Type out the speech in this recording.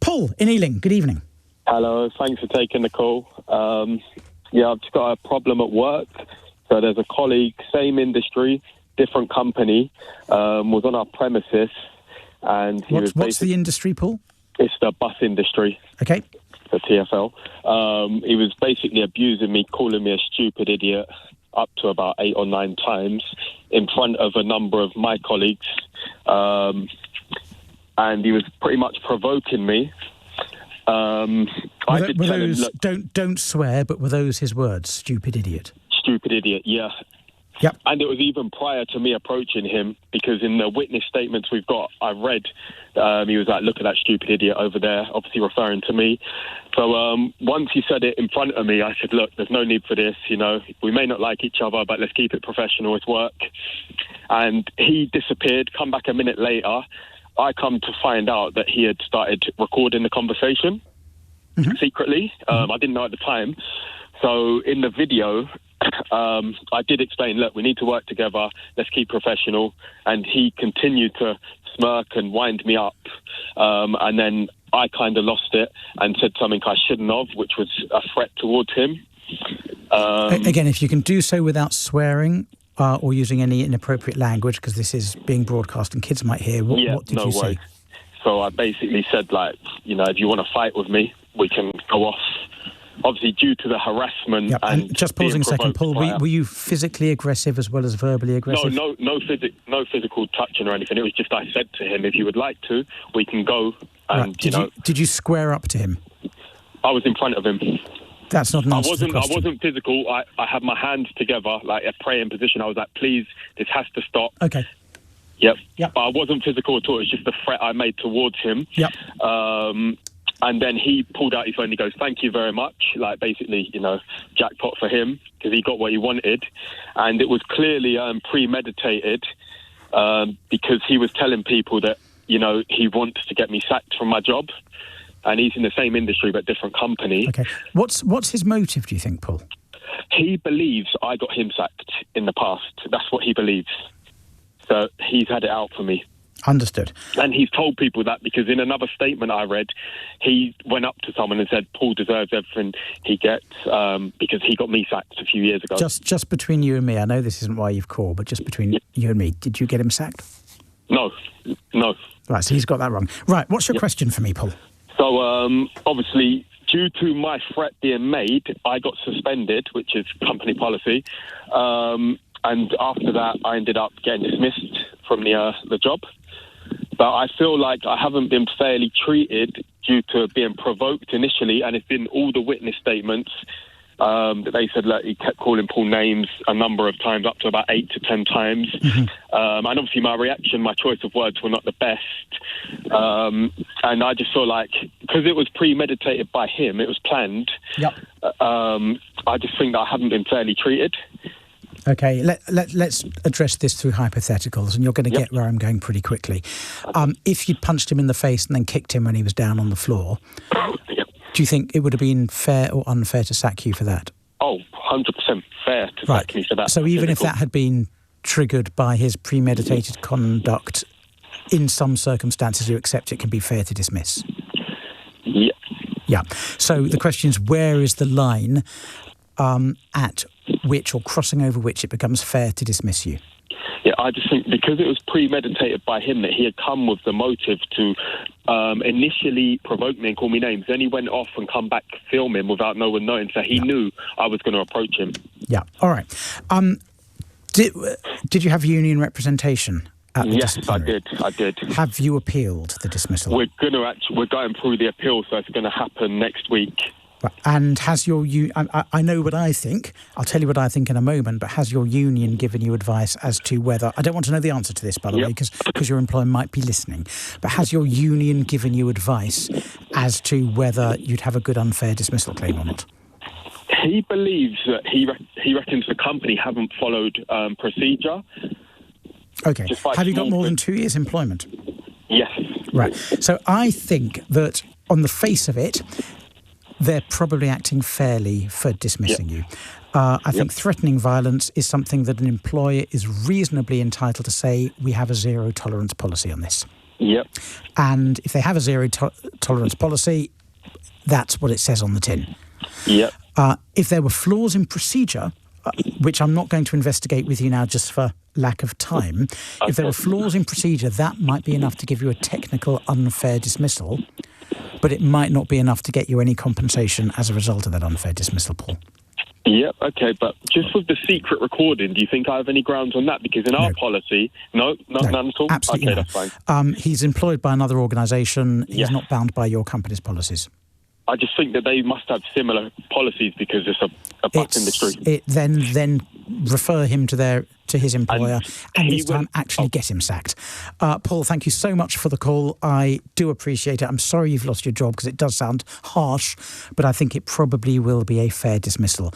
Paul in Ealing, good evening. Hello, thanks for taking the call. I've just got a problem at work. So there's a colleague, same industry, different company, was on our premises, and what's the industry, Paul? It's the bus industry. Okay. The TfL. He was basically abusing me, calling me a stupid idiot, up to about 8 or 9 times in front of a number of my colleagues, and he was pretty much provoking me. Don't swear, but were those his words? Stupid idiot. Stupid idiot, yeah. Yep. And it was even prior to me approaching him, because in the witness statements we've got, I read, he was like, look at that stupid idiot over there, obviously referring to me. So once he said it in front of me, I said, look, there's no need for this, we may not like each other, but let's keep it professional, it's work. And he disappeared, come back a minute later. I come to find out that he had started recording the conversation secretly. I didn't know at the time. So in the video, I did explain, look, we need to work together, let's keep professional. And he continued to smirk and wind me up. And then I kind of lost it and said something I shouldn't have, which was a threat towards him. Again, if you can do so without swearing or using any inappropriate language, because this is being broadcast and kids might hear, what did you say? So I basically said, like, if you want to fight with me, we can go off. Obviously, due to the harassment. Yep. And just pausing a second, Paul, were you physically aggressive as well as verbally aggressive? No physical touching or anything. It was just, I said to him, if you would like to, we can go. And did you square up to him? I was in front of him. That's not an answer to the question. I wasn't physical. I had my hands together, like a praying position. I was like, please, this has to stop. Okay. Yep. But I wasn't physical at all. It's just a threat I made towards him. Yep. And then he pulled out his phone and he goes, thank you very much. Like, basically, jackpot for him, because he got what he wanted. And it was clearly premeditated, because he was telling people that, he wants to get me sacked from my job. And he's in the same industry but different company. Okay. What's his motive, do you think, Paul? He believes I got him sacked in the past. That's what he believes. So he's had it out for me. Understood. And he's told people that, because in another statement I read, he went up to someone and said, Paul deserves everything he gets, because he got me sacked a few years ago. Just between you and me, I know this isn't why you've called, but just between you and me, did you get him sacked? No. Right, so he's got that wrong. Right, what's your question for me, Paul? So, obviously, due to my threat being made, I got suspended, which is company policy. And after that, I ended up getting dismissed from the job. But I feel like I haven't been fairly treated due to being provoked initially, and it's been all the witness statements that they said, he kept calling Paul names a number of times, up to about 8 to 10 times. And obviously my reaction, my choice of words were not the best. And I just feel like, because it was premeditated by him, it was planned. Yep. I just think that I haven't been fairly treated. Okay, let's address this through hypotheticals, and you're going to get where I'm going pretty quickly. If you'd punched him in the face and then kicked him when he was down on the floor, do you think it would have been fair or unfair to sack you for that? Oh, 100% fair to sack me for that. So even if that had been triggered by his premeditated conduct, in some circumstances you accept it can be fair to dismiss? Yeah. So the question is, where is the line at which, or crossing over which, it becomes fair to dismiss you? Yeah, I just think because it was premeditated by him, that he had come with the motive to initially provoke me and call me names. Then he went off and come back filming without no one knowing, so he knew I was going to approach him. Yeah, all right. Did you have union representation at the disciplinary? I did. Have you appealed the dismissal? We're going through the appeal, so it's going to happen next week. And has your I know what I think. I'll tell you what I think in a moment. But has your union given you advice as to whether? I don't want to know the answer to this, by the way, because your employer might be listening. But has your union given you advice as to whether you'd have a good unfair dismissal claim or not? He believes that he reckons the company haven't followed procedure. Okay. Have you got more than 2 years' employment? Yes. Right. So I think that on the face of it, they're probably acting fairly for dismissing you. I think threatening violence is something that an employer is reasonably entitled to say, we have a zero tolerance policy on this. Yep. And if they have a zero tolerance policy, that's what it says on the tin. Yep. If there were flaws in procedure, which I'm not going to investigate with you now just for lack of time, if there were flaws in procedure, that might be enough to give you a technical unfair dismissal, but it might not be enough to get you any compensation as a result of that unfair dismissal, Paul. Yep, okay, but just with the secret recording, do you think I have any grounds on that? Because in our policy, none at all? Absolutely okay, not. That's fine. He's employed by another organisation. He's not bound by your company's policies. I just think that they must have similar policies because it's a butt in the street. Then refer him to his employer and this time actually get him sacked. Paul, thank you so much for the call. I do appreciate it. I'm sorry you've lost your job because it does sound harsh, but I think it probably will be a fair dismissal.